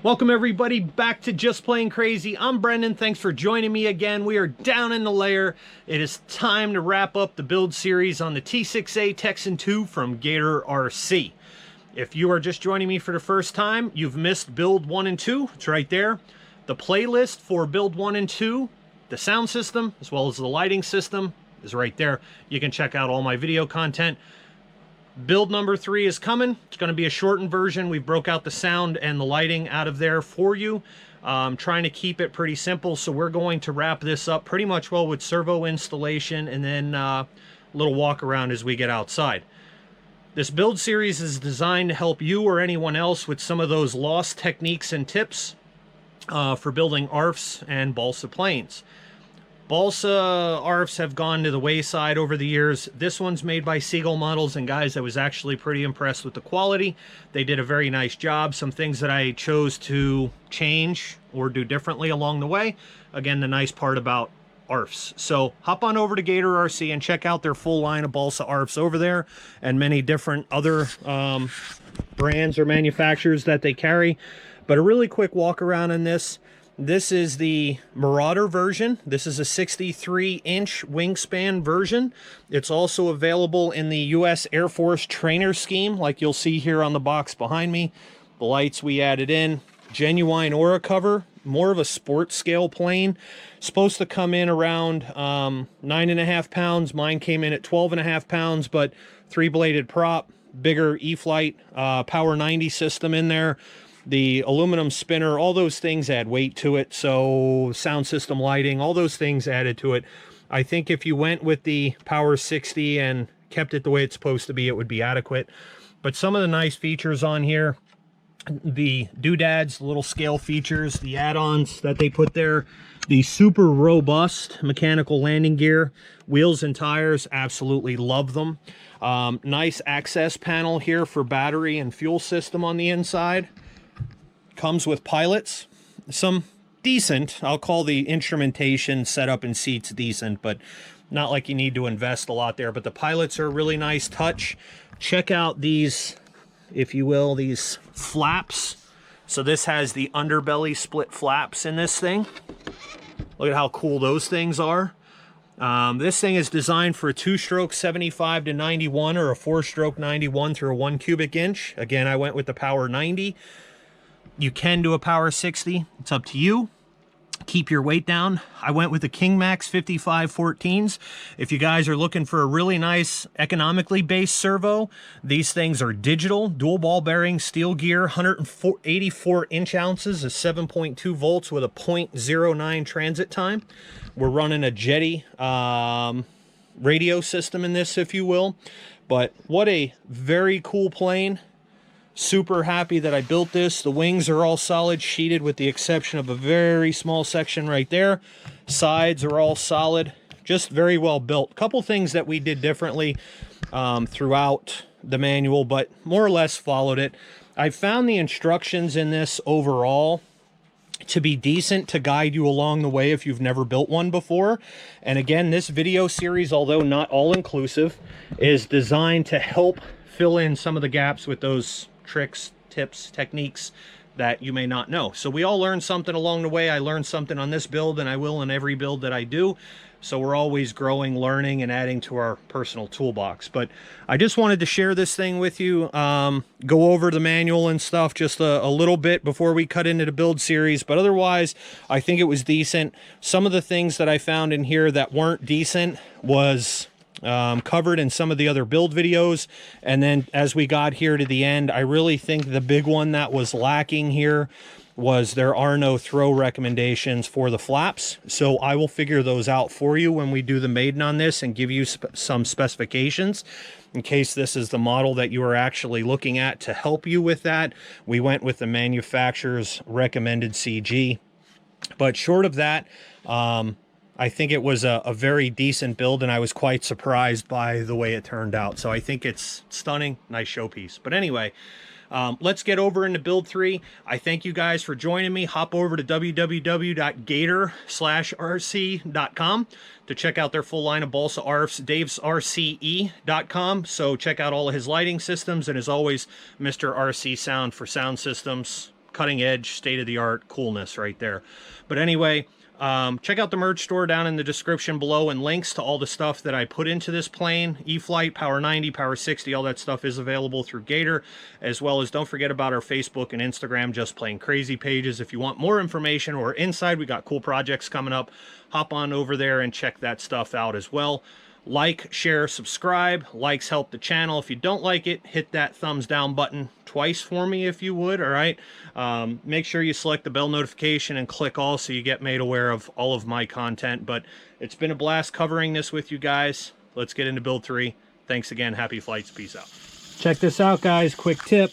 Welcome everybody back to Just Plain Crazy. I'm Brendan. Thanks for joining me again. We are down in the layer. It is time to wrap up the build series on the T-6A Texan II from Gator-Rc. If you are just joining me for the first time, you've missed build 1 and 2. It's right there. The playlist for build 1 and 2, the sound system, as well as the lighting system, is right there. You can check out all my video content. Build number 3 is coming. It's going to be a shortened version. We broke out the sound and the lighting out of there for you. Trying to keep it pretty simple, so we're going to wrap this up pretty much well with servo installation and then a little walk around as we get outside. This build series is designed to help you or anyone else with some of those lost techniques and tips for building ARFs and Balsa planes. Balsa ARFs have gone to the wayside over the years. This one's made by Seagull models, and guys, I was actually pretty impressed with the quality. They did a very nice job. Some things that I chose to change or do differently along the way. Again, the nice part about ARFs. So hop on over to Gator-Rc and check out their full line of Balsa ARFs over there, and many different other brands or manufacturers that they carry. But a really quick walk around on this. This is the Marauder version. This is a 63-inch wingspan version. It's also available in the U.S. Air Force trainer scheme, like you'll see here on the box behind me. The lights we added in. Genuine aura cover, more of a sports scale plane. Supposed to come in around 9.5 pounds. Mine came in at 12.5 pounds, but 3-bladed prop, bigger Eflite Power 90 system in there. The aluminum spinner, all those things add weight to it. So sound system, lighting, all those things added to it. I think if you went with the Power 60 and kept it the way it's supposed to be, it would be adequate. But some of the nice features on here, the doodads, the little scale features, the add-ons that they put there, the super robust mechanical landing gear, wheels and tires, absolutely love them. Nice access panel here for battery and fuel system on the inside. Comes with pilots, some decent, I'll call the instrumentation setup and seats decent, but not like you need to invest a lot there. But the pilots are a really nice touch. Check out these, if you will, these flaps. So this has the underbelly split flaps in this thing. Look at how cool those things are. This thing is designed for a 2-stroke 75 to 91 or a 4-stroke 91 through a 1 cubic inch. Again, I went with the Power 90. You can do a Power 60. It's up to you. Keep your weight down. I went with the KingMax 5514s. If you guys are looking for a really nice economically based servo, these things are digital, dual ball bearing, steel gear, 184 inch ounces is 7.2 volts with a 0.09 transit time. We're running a Jeti radio system in this, if you will. But what a very cool plane. Super happy that I built this. The wings are all solid sheeted with the exception of a very small section right there. Sides are all solid, just very well built. Couple things that we did differently throughout the manual, but more or less followed it. I found the instructions in this overall to be decent to guide you along the way if you've never built one before. And again, this video series, although not all inclusive, is designed to help fill in some of the gaps with those tricks, tips, techniques that you may not know. So we all learn something along the way. I learned something on this build, and I will in every build that I do. So we're always growing, learning, and adding to our personal toolbox. But I just wanted to share this thing with you, go over the manual and stuff just a little bit before we cut into the build series. But otherwise, I think it was decent. Some of the things that I found in here that weren't decent was covered in some of the other build videos. And then as we got here to the end, I really think the big one that was lacking here was there are no throw recommendations for the flaps. So I will figure those out for you when we do the maiden on this and give you some specifications in case this is the model that you are actually looking at to help you with that. We went with the manufacturer's recommended CG. But short of that, I think it was a very decent build, and I was quite surprised by the way it turned out. So I think it's stunning, nice showpiece. But anyway, let's get over into build 3. I thank you guys for joining me. Hop over to www.gator-rc.com to check out their full line of Balsa ARFs, davesrce.com. So check out all of his lighting systems, and as always, Mr. RC Sound for sound systems, cutting edge, state-of-the-art coolness right there. But anyway, check out the merch store down in the description below, and links to all the stuff that I put into this plane. Eflite, Power 90, Power 60, all that stuff is available through Gator, as well as don't forget about our Facebook and Instagram Just Plain Crazy pages. If you want more information or inside, we got cool projects coming up. Hop on over there and check that stuff out as well. Like, share, subscribe. Likes help the channel. If you don't like it, hit that thumbs down button twice for me if you would, all right? Make sure you select the bell notification and click all so you get made aware of all of my content. But it's been a blast covering this with you guys. Let's get into build 3. Thanks again. Happy flights. Peace out. Check this out, guys. Quick tip.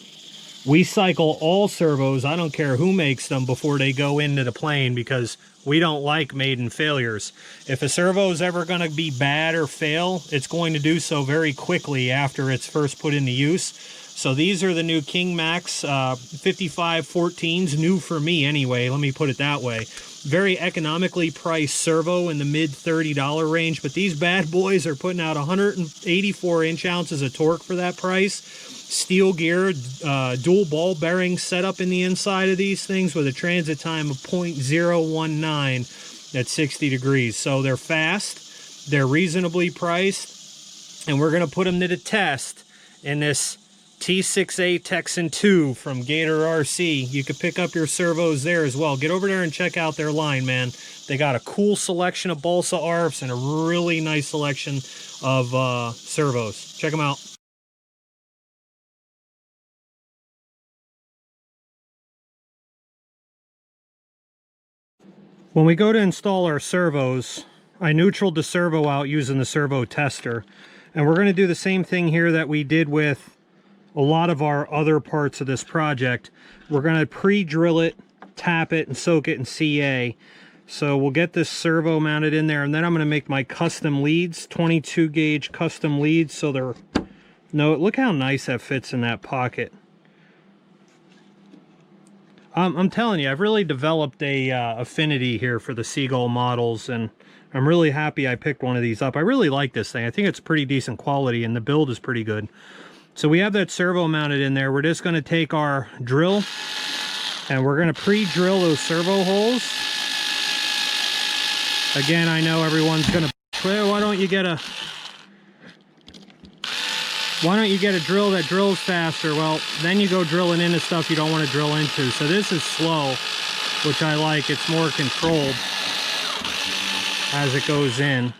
We cycle all servos, I don't care who makes them, before they go into the plane, because we don't like maiden failures. If a servo is ever going to be bad or fail, it's going to do so very quickly after it's first put into use. So these are the new KingMax 5514s, new for me anyway, let me put it that way. Very economically priced servo in the mid $30 range, but these bad boys are putting out 184 inch-ounces of torque for that price. Steel gear, dual ball bearing setup in the inside of these things with a transit time of 0.019 at 60 degrees. So they're fast, they're reasonably priced, and we're going to put them to the test in this T-6A Texan II from Gator-Rc. You could pick up your servos there as well. Get over there and check out their line, man. They got a cool selection of Balsa ARFs and a really nice selection of servos. Check them out. When we go to install our servos, I neutraled the servo out using the servo tester. And we're going to do the same thing here that we did with a lot of our other parts of this project. We're going to pre-drill it, tap it, and soak it in CA. So we'll get this servo mounted in there, and then I'm going to make my custom leads, 22 gauge custom leads. So they're, no, look how nice that fits in that pocket. I'm telling you, I've really developed a affinity here for the Seagull models, and I'm really happy I picked one of these up. I really like this thing. I think it's pretty decent quality, and the build is pretty good. So we have that servo mounted in there. We're just going to take our drill, and we're going to pre-drill those servo holes. Again, I know everyone's going to, well, why don't you get a drill that drills faster? Well, then you go drilling into stuff you don't want to drill into. So this is slow, which I like. It's more controlled as it goes in.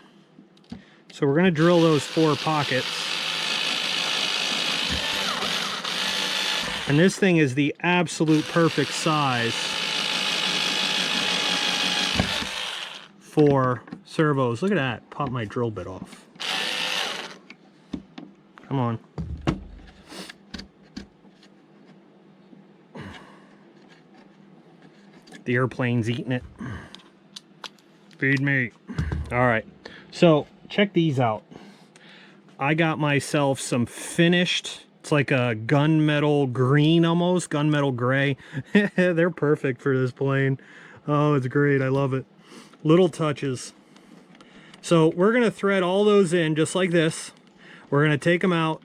So we're going to drill those 4 pockets. And this thing is the absolute perfect size for servos. Look at that. Pop my drill bit off. Come on. The airplane's eating it. Feed me. All right. So check these out. I got myself some finished, it's like a gunmetal green almost, gunmetal gray. They're perfect for this plane. Oh, it's great. I love it. Little touches. So we're going to thread all those in just like this. We're going to take them out.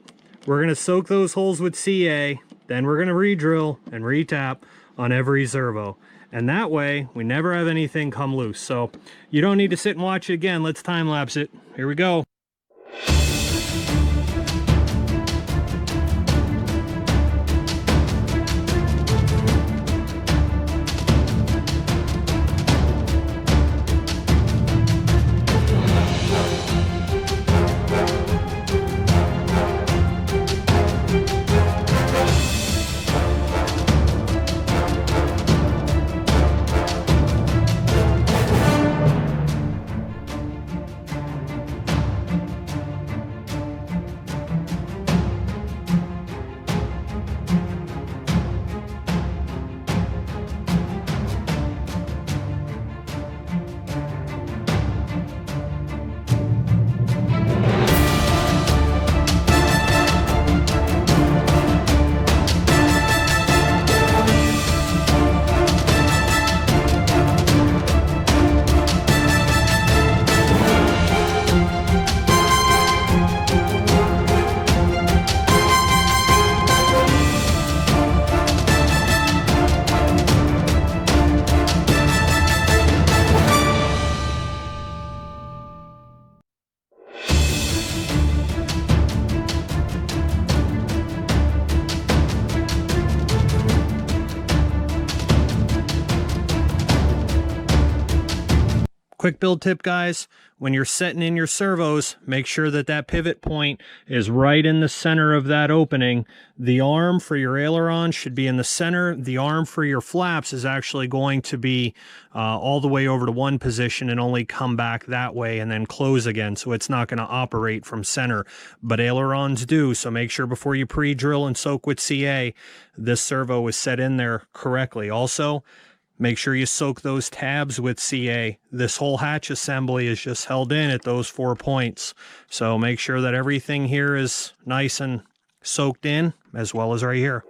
We're going to soak those holes with CA. Then we're going to re-drill and re-tap on every servo. And that way, we never have anything come loose. So you don't need to sit and watch it again. Let's time-lapse it. Here we go. Quick build tip, guys. When you're setting in your servos, make sure that that pivot point is right in the center of that opening. The arm for your aileron should be in the center. The arm for your flaps is actually going to be all the way over to one position and only come back that way and then close again. So it's not going to operate from center, but ailerons do. So make sure before you pre-drill and soak with CA, this servo is set in there correctly. Also, make sure you soak those tabs with CA. This whole hatch assembly is just held in at those 4 points. So make sure that everything here is nice and soaked in, as well as right here.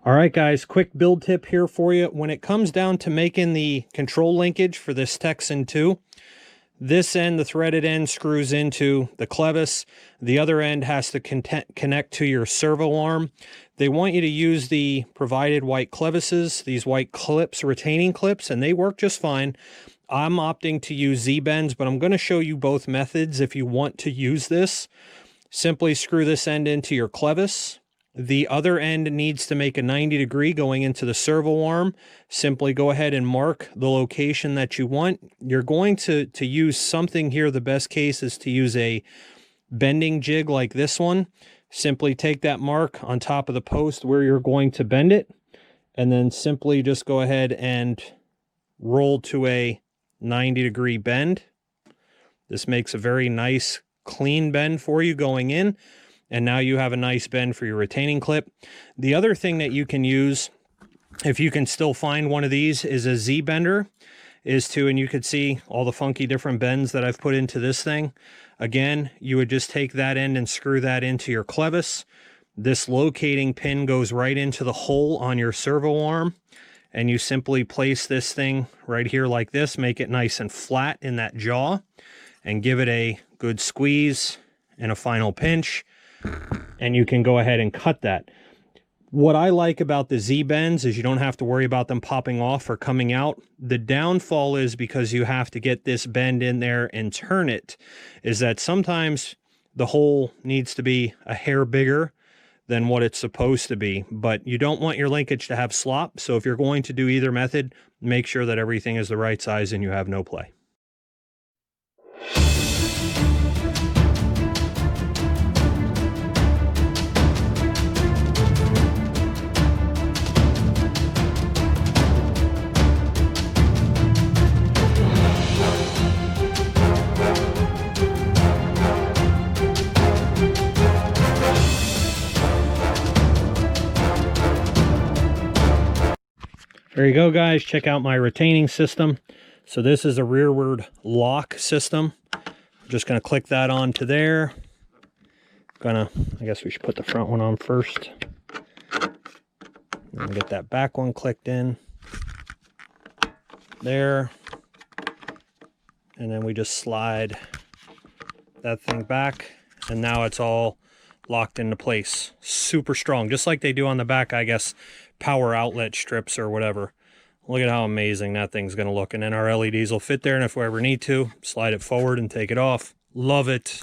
All right, guys, quick build tip here for you. When it comes down to making the control linkage for this Texan II, this end, the threaded end, screws into the clevis. The other end has to connect to your servo arm. They want you to use the provided white clevises, these white clips, retaining clips, and they work just fine. I'm opting to use Z-bends, but I'm going to show you both methods if you want to use this. Simply screw this end into your clevis. The other end needs to make a 90-degree going into the servo arm. Simply go ahead and mark the location that you want. You're going to use something here. The best case is to use a bending jig like this one. Simply take that mark on top of the post where you're going to bend it, and then simply just go ahead and roll to a 90-degree bend. This makes a very nice, clean bend for you going in. And now you have a nice bend for your retaining clip. The other thing that you can use, if you can still find one of these, is a Z bender, and you could see all the funky different bends that I've put into this thing. Again, you would just take that end and screw that into your clevis. This locating pin goes right into the hole on your servo arm, and you simply place this thing right here like this, make it nice and flat in that jaw, and give it a good squeeze and a final pinch. And you can go ahead and cut that. What I like about the Z-bends is you don't have to worry about them popping off or coming out. The downfall is, because you have to get this bend in there and turn it, is that sometimes the hole needs to be a hair bigger than what it's supposed to be. But you don't want your linkage to have slop. So if you're going to do either method, make sure that everything is the right size and you have no play. There you go, guys. Check out my retaining system. So this is a rearward lock system. I'm just going to click that onto there. I guess we should put the front one on first. And get that back one clicked in. There. And then we just slide that thing back. And now it's all locked into place. Super strong. Just like they do on the back, I guess, power outlet strips or whatever. Look at how amazing that thing's going to look. And then our LEDs will fit there, and if we ever need to, slide it forward and take it off. Love it.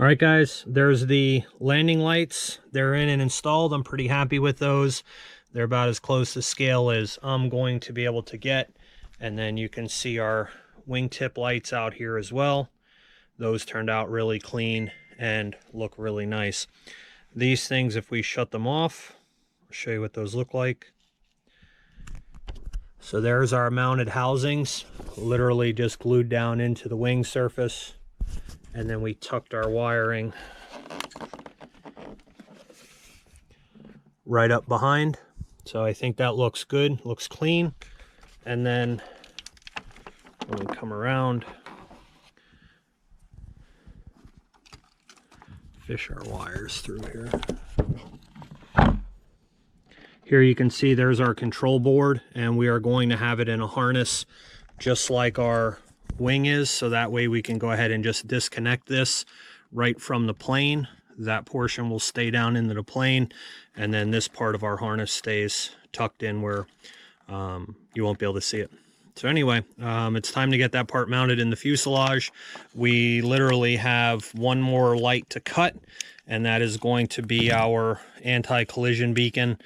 All right, guys, there's the landing lights. They're in and installed. I'm pretty happy with those. They're about as close to scale as I'm going to be able to get. And then you can see our wingtip lights out here as well. Those turned out really clean and look really nice. These things, if we shut them off, I'll show you what those look like. So there's our mounted housings, literally just glued down into the wing surface. And then we tucked our wiring right up behind. So I think that looks good, looks clean. And then when we come around, fish our wires through here. Here you can see there's our control board, and we are going to have it in a harness just like our wing is, so that way we can go ahead and just disconnect this right from the plane. That portion will stay down into the plane, and then this part of our harness stays tucked in where you won't be able to see it. So anyway, it's time to get that part mounted in the fuselage. We literally have one more light to cut, and that is going to be our anti-collision beacon.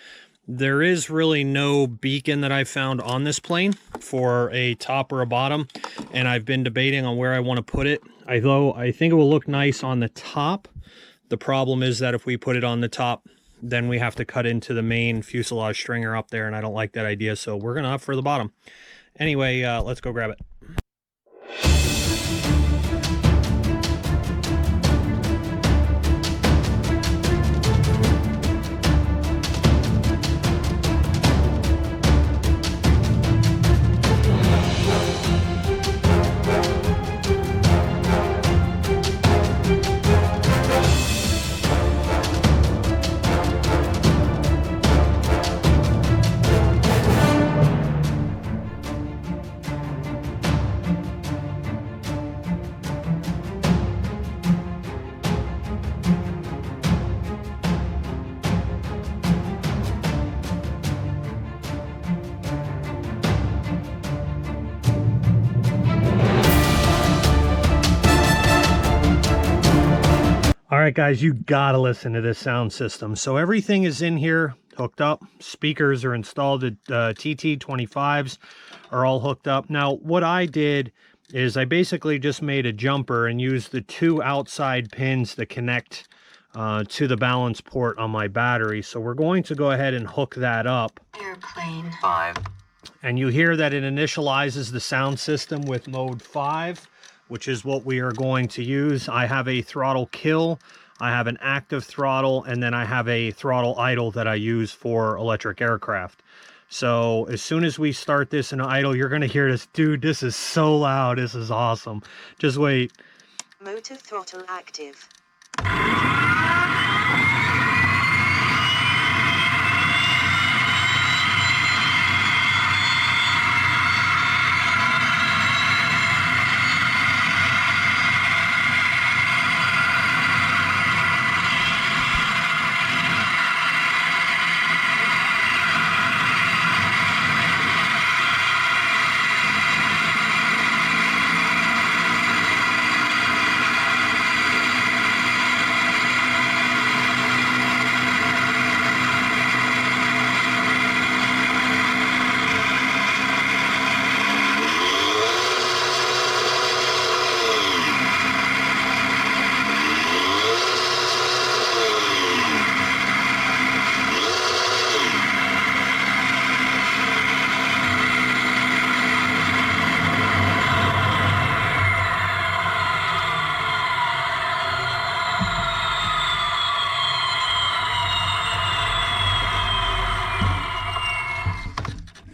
There is really no beacon that I found on this plane for a top or a bottom, and I've been debating on where I want to put it. Although I think it will look nice on the top. The problem is that if we put it on the top, then we have to cut into the main fuselage stringer up there, and I don't like that idea, so we're going to opt for the bottom. Anyway, let's go grab it. All right, guys, you gotta listen to this sound system. So everything is in here hooked up. Speakers are installed. The TT25s are all hooked up. Now, what I did is I basically just made a jumper and used the two outside pins to connect to the balance port on my battery. So we're going to go ahead and hook that up. Airplane 5. And you hear that it initializes the sound system with mode 5. Which is what we are going to use. I have a throttle kill, I have an active throttle, and then I have a throttle idle that I use for electric aircraft. So as soon as we start this in idle, you're gonna hear this. Dude, this is so loud, this is awesome. Just wait. Motor throttle active.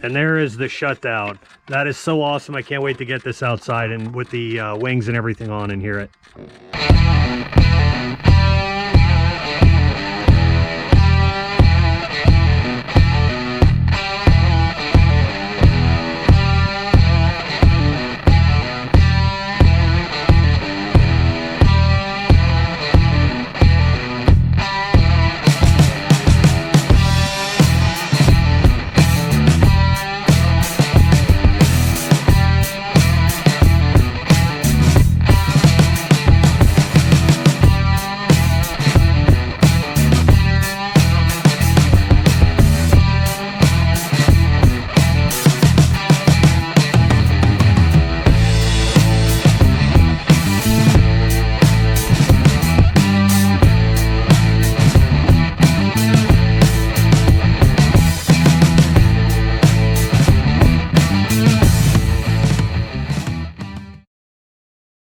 And there is the shutdown. That is so awesome. I can't wait to get this outside and with the wings and everything on and hear it.